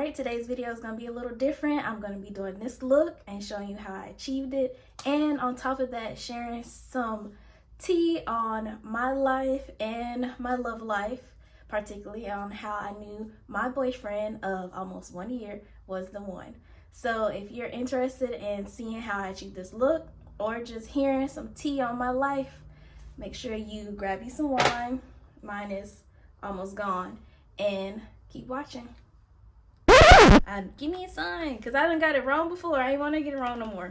Alright, today's video is going to be a little different. I'm going to be doing this look and showing you how I achieved it. And on top of that, sharing some tea on my life and my love life, particularly on how I knew my boyfriend of almost 1 year was the one. So if you're interested in seeing how I achieved this look or just hearing some tea on my life, make sure you grab you some wine. Mine is almost gone. And keep watching. Give me a sign, because I done got it wrong before. I ain't want to get it wrong no more.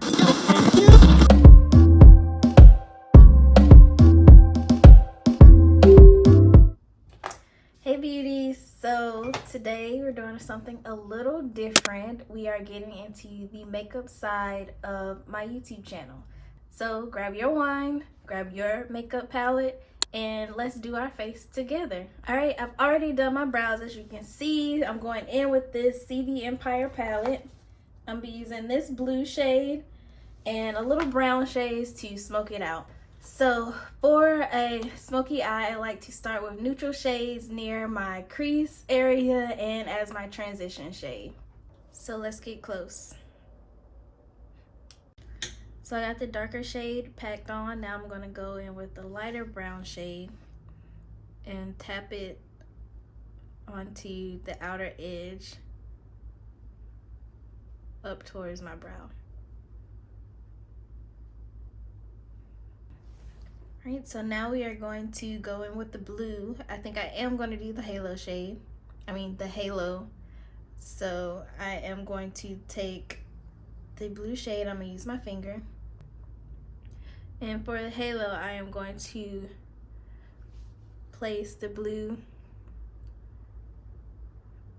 Hey beauties, so today we're doing something a little different. We are getting into the makeup side of my YouTube channel. So grab your wine, grab your makeup palette, and let's do our face together. All right, I've already done my brows. As you can see, I'm going in with this CV Empire palette. I'm gonna be using this blue shade and a little brown shades to smoke it out. So for a smoky eye, I like to start with neutral shades near my crease area and as my transition shade. So let's get close. So I got the darker shade packed on. Now I'm gonna go in with the lighter brown shade and tap it onto the outer edge up towards my brow. Alright, so now we are going to go in with the blue. I think I am going to do the halo shade. The halo. So I am going to take the blue shade. I'm going to use my finger. And for the halo, I am going to place the blue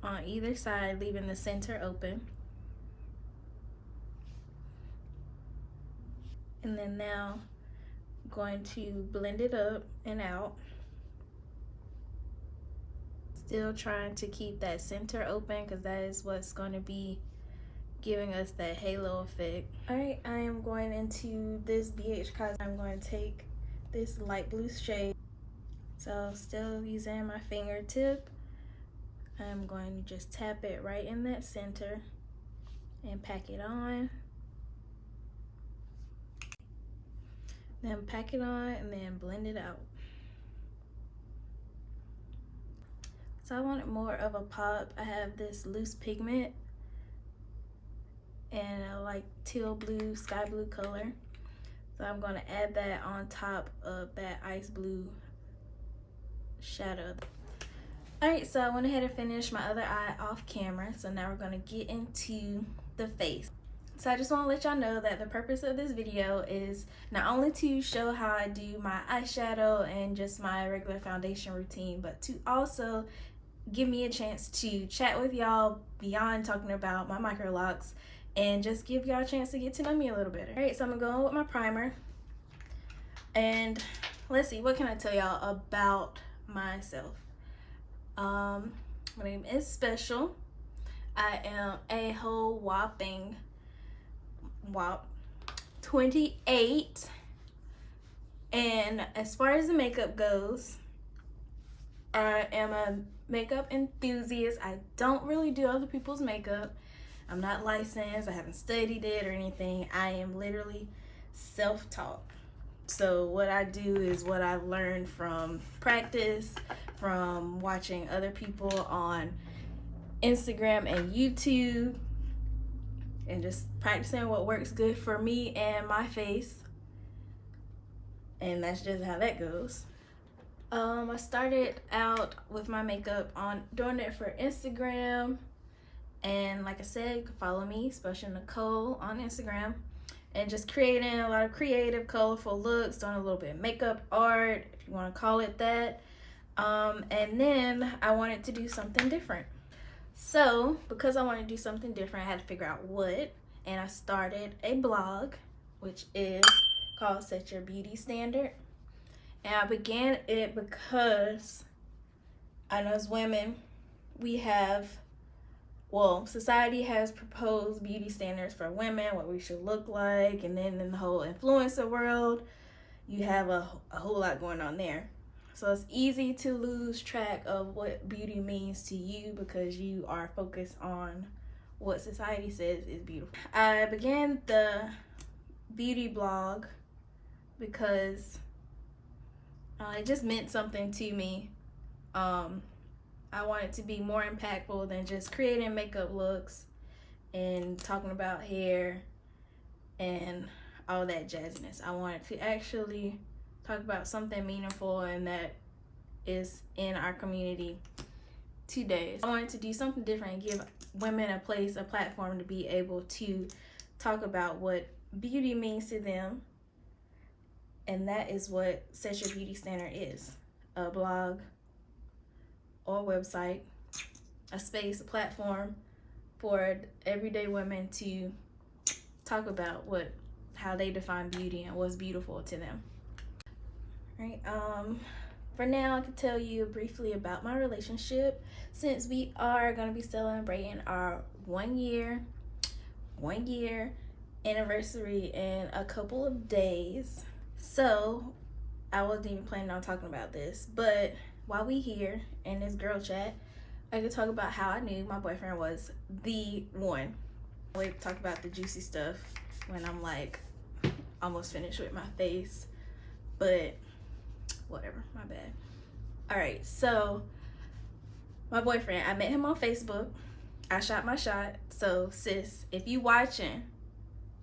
on either side, leaving the center open. And then now I'm going to blend it up and out. Still trying to keep that center open because that is what's going to be giving us that halo effect. Alright, I am going into this BH cause I'm going to take this light blue shade. So still using my fingertip, I'm going to just tap it right in that center and pack it on. Then pack it on and then blend it out. So I wanted more of a pop. I have this loose pigment and a like teal blue, sky blue color. So I'm going to add that on top of that ice blue shadow. Alright, so I went ahead and finished my other eye off camera. So now we're going to get into the face. So I just want to let y'all know that the purpose of this video is not only to show how I do my eyeshadow and just my regular foundation routine, but to also give me a chance to chat with y'all beyond talking about my micro locks and just give y'all a chance to get to know me a little better. All right, so I'm gonna go in with my primer. And let's see, what can I tell y'all about myself? My name is Special. I am a whole whopping 28. And as far as the makeup goes, I am a makeup enthusiast. I don't really do other people's makeup. I'm not licensed, I haven't studied it or anything. I am literally self-taught. So what I do is what I've learned from practice, from watching other people on Instagram and YouTube, and just practicing what works good for me and my face. And that's just how that goes. I started out with my makeup on doing it for Instagram. And like I said, you can follow me, Special Nicole, on Instagram. And just creating a lot of creative, colorful looks, doing a little bit of makeup art, if you want to call it that. And then I wanted to do something different. So because I wanted to do something different, I had to figure out what. And I started a blog, which is called Set Your Beauty Standard. And I began it because I know as women, we have, society has proposed beauty standards for women, what we should look like, and then in the whole influencer world, you have a whole lot going on there. So it's easy to lose track of what beauty means to you because you are focused on what society says is beautiful. I began the beauty blog because it just meant something to me. I wanted to be more impactful than just creating makeup looks and talking about hair and all that jazziness. I wanted to actually talk about something meaningful and that is in our community today. I wanted to do something different and give women a place, a platform to be able to talk about what beauty means to them. And that is what Set Your Beauty Standard is. A blog or website, a space, a platform for everyday women to talk about how they define beauty and what's beautiful to them. Right. For now, I can tell you briefly about my relationship since we are going to be celebrating our one year anniversary in a couple of days. So I wasn't even planning on talking about this, but while we here in this girl chat, I could talk about how I knew my boyfriend was the one. We talk about the juicy stuff when I'm like almost finished with my face, but whatever, my bad. All right, so my boyfriend, I met him on Facebook. I shot my shot. So sis, if you watching,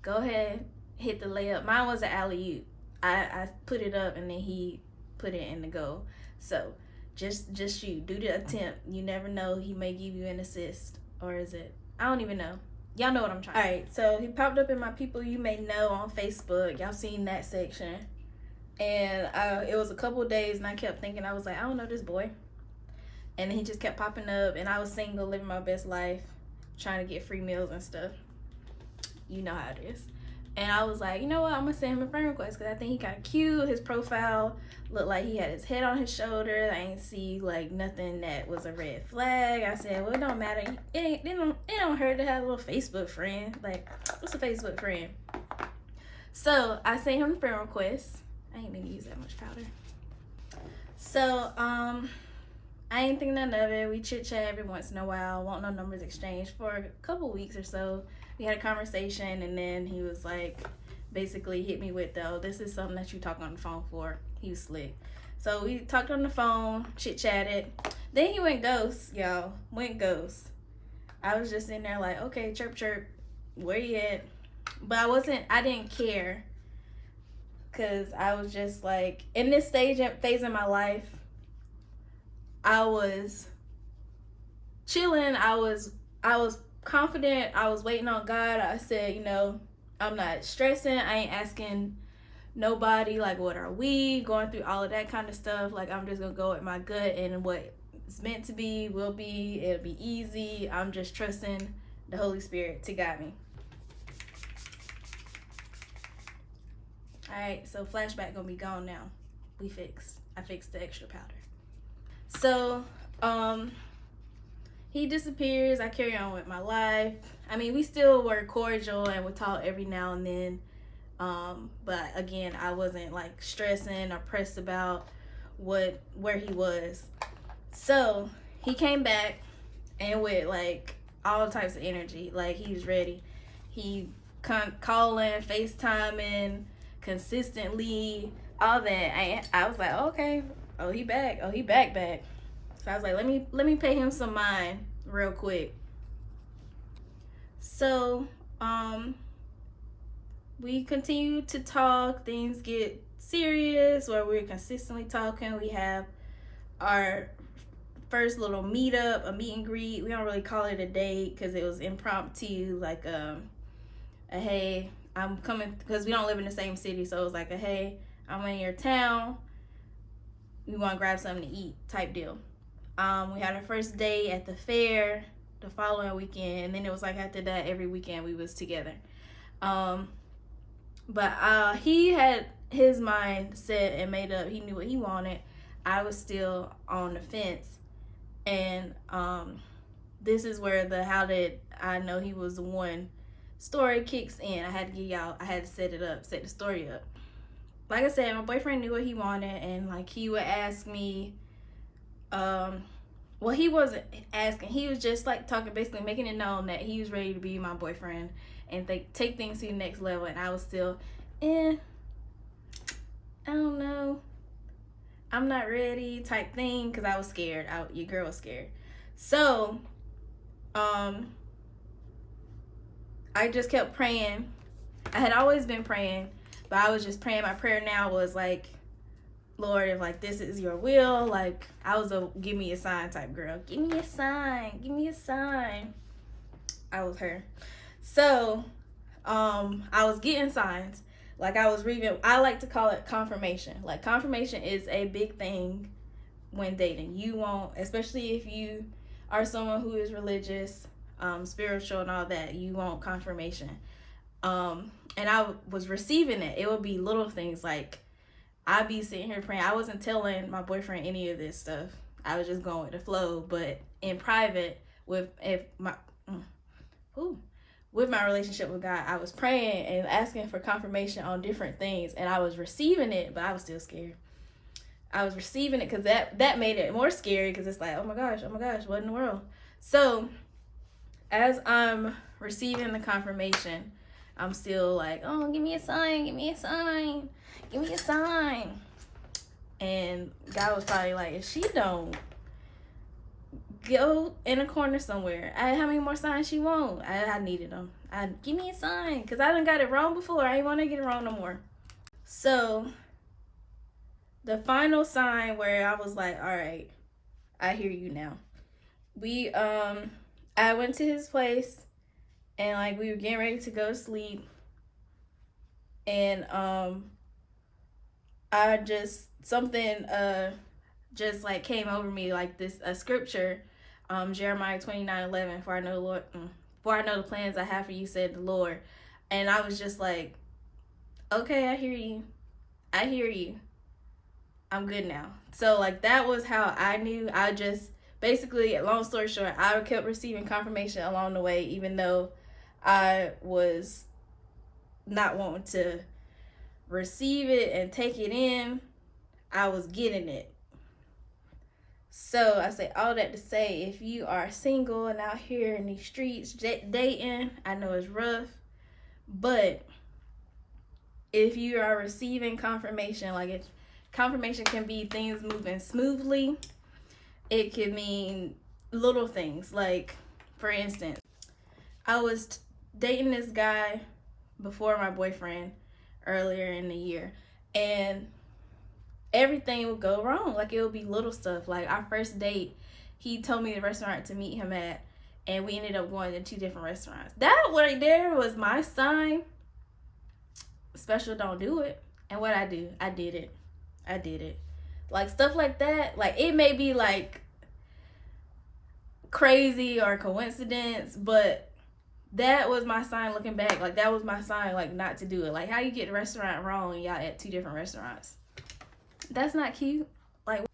go ahead, hit the layup. Mine was an alley-oop. I put it up and then he put it in the goal. So just shoot, do the attempt. You never know, he may give you an assist, or is it, I don't even know. Y'all know what I'm trying. All right, so he popped up in my people you may know on Facebook. Y'all seen that section. And it was a couple of days and I kept thinking, I was like, I don't know this boy. And he just kept popping up, and I was single, living my best life, trying to get free meals and stuff. You know how it is. And I was like, you know what, I'm gonna send him a friend request because I think he kind of cute. His profile looked like he had his head on his shoulder. I ain't see like nothing that was a red flag. I said, well, it don't matter. It don't hurt to have a little Facebook friend. Like, what's a Facebook friend? So I sent him a friend request. I ain't mean to use that much powder. So I ain't think none of it. We chit chat every once in a while. Want no numbers exchanged for a couple weeks or so. We had a conversation, and then he was like, basically hit me with, though, this is something that you talk on the phone for. He was slick. So we talked on the phone, chit chatted. Then he went ghost, y'all. Went ghost. I was just in there like, okay, chirp chirp, where you at? But I didn't care, because I was just like, in this phase in my life, I was chilling. I was confident. I was waiting on God. I said, you know, I'm not stressing. I ain't asking nobody, like, what are we? Going through all of that kind of stuff. Like, I'm just going to go with my gut, and what it's meant to be will be. It'll be easy. I'm just trusting the Holy Spirit to guide me. All right, so flashback going to be gone now. I fixed the extra powder. So, he disappears. I carry on with my life. I mean, we still were cordial and would talk every now and then. But again, I wasn't like stressing or pressed about where he was. So he came back and with like all types of energy. Like, he was ready. He calling, FaceTiming consistently, all that. I was like, okay, oh, he back. Oh, he back. So I was like, let me pay him some mind real quick. So we continue to talk. Things get serious where we're consistently talking. We have our first little meetup, a meet and greet. We don't really call it a date because it was impromptu, like a hey, I'm coming, because we don't live in the same city. So it was like a hey, I'm in your town, we want to grab something to eat type deal. We had our first day at the fair the following weekend, and then it was like after that every weekend we was together. But he had his mind set and made up. He knew what he wanted. I was still on the fence, and this is where the how did I know he was the one story kicks in. I had to set the story up. like I said, my boyfriend knew what he wanted, and like he would ask me, well, he wasn't asking, he was just like talking, basically making it known that he was ready to be my boyfriend and take things to the next level. And I was still, I don't know, I'm not ready type thing, because I was scared. Your girl was scared. So I just kept praying. I had always been praying, but I was just praying. My prayer now was like, Lord, if like this is your will, like I was a give me a sign type girl. Give me a sign. Give me a sign. I was her. So I was getting signs. Like I was reading, I like to call it confirmation. Like confirmation is a big thing when dating. You want, especially if you are someone who is religious, spiritual and all that, you want confirmation. And I was receiving it. It would be little things like I'd be sitting here praying. I wasn't telling my boyfriend any of this stuff. I was just going with the flow. But in private, with my relationship with God, I was praying and asking for confirmation on different things, and I was receiving it, but I was still scared. I was receiving it because that made it more scary, because it's like, oh my gosh, what in the world? So as I'm receiving the confirmation, I'm still like, oh, give me a sign, give me a sign, give me a sign. And God was probably like, if she don't go in a corner somewhere, how many more signs she want? I needed them. Give me a sign, because I done got it wrong before. I ain't want to get it wrong no more. So the final sign where I was like, all right, I hear you now. I went to his place, and like we were getting ready to go to sleep, and I just something just like came over me, like a scripture, Jeremiah 29:11, for I know the plans I have for you, said the Lord. And I was just like, okay, I hear you, I'm good now. So like that was how I knew. I just basically, long story short, I kept receiving confirmation along the way, even though I was not wanting to receive it and take it in. I was getting it. So I say all that to say, if you are single and out here in these streets dating, I know it's rough, but if you are receiving confirmation, like if confirmation can be things moving smoothly, it could mean little things. Like, for instance, I was dating this guy before my boyfriend earlier in the year, and everything would go wrong. Like, it would be little stuff. Like, our first date, he told me the restaurant to meet him at, and we ended up going to 2 different restaurants. That right there was my sign. Special don't do it. And what I do, I did it. Like, stuff like that, like, it may be like crazy or coincidence, but that was my sign looking back. Like, that was my sign, like, not to do it. Like, how you get the restaurant wrong and y'all at 2 different restaurants? That's not cute. Like,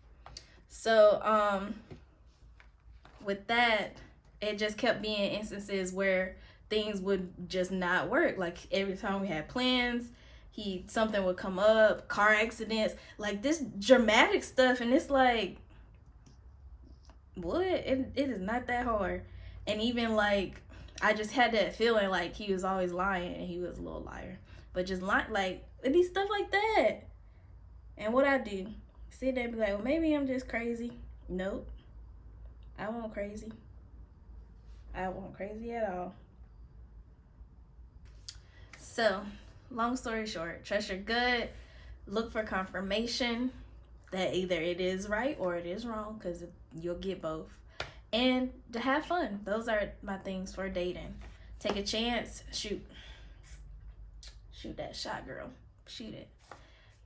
so with that, it just kept being instances where things would just not work. Like, every time we had plans, something would come up, car accidents, like this dramatic stuff, and it's like, what? It is not that hard. And even like, I just had that feeling like he was always lying, and he was a little liar. But just like, it'd be stuff like that. And what I do, sit there and be like, well, maybe I'm just crazy. Nope. I won't crazy. I won't crazy at all. So, long story short, trust your gut. Look for confirmation that either it is right or it is wrong, because you'll get both. And to have fun. Those are my things for dating. Take a chance. Shoot that shot, girl. Shoot it.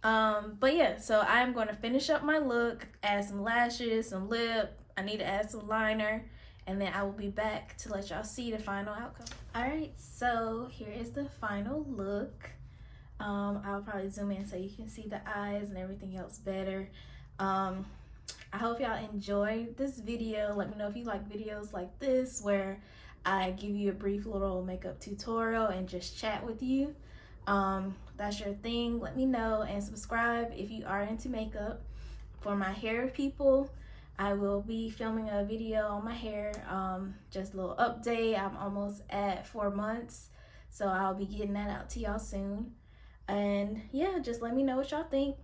But yeah, so I'm going to finish up my look, add some lashes, some lip. I need to add some liner, and then I will be back to let y'all see the final outcome. All right, so here is the final look. I'll probably zoom in so you can see the eyes and everything else better. I hope y'all enjoyed this video. Let me know if you like videos like this, where I give you a brief little makeup tutorial and just chat with you. That's your thing, let me know, and subscribe if you are into makeup. For my hair people, I will be filming a video on my hair, just a little update. I'm almost at 4 months, so I'll be getting that out to y'all soon. And yeah, just let me know what y'all think.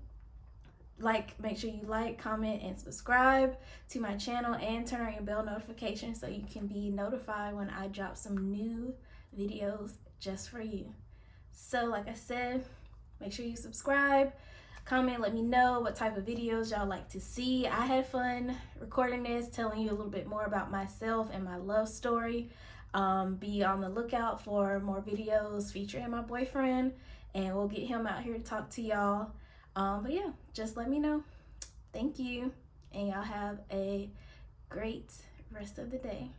Make sure you like, comment, and subscribe to my channel, and turn on your bell notification so you can be notified when I drop some new videos just for you. So like I said, make sure you subscribe, comment, let me know what type of videos y'all like to see. I had fun recording this, telling you a little bit more about myself and my love story. Be on the lookout for more videos featuring my boyfriend, and we'll get him out here to talk to y'all. But yeah, just let me know. Thank you, and y'all have a great rest of the day.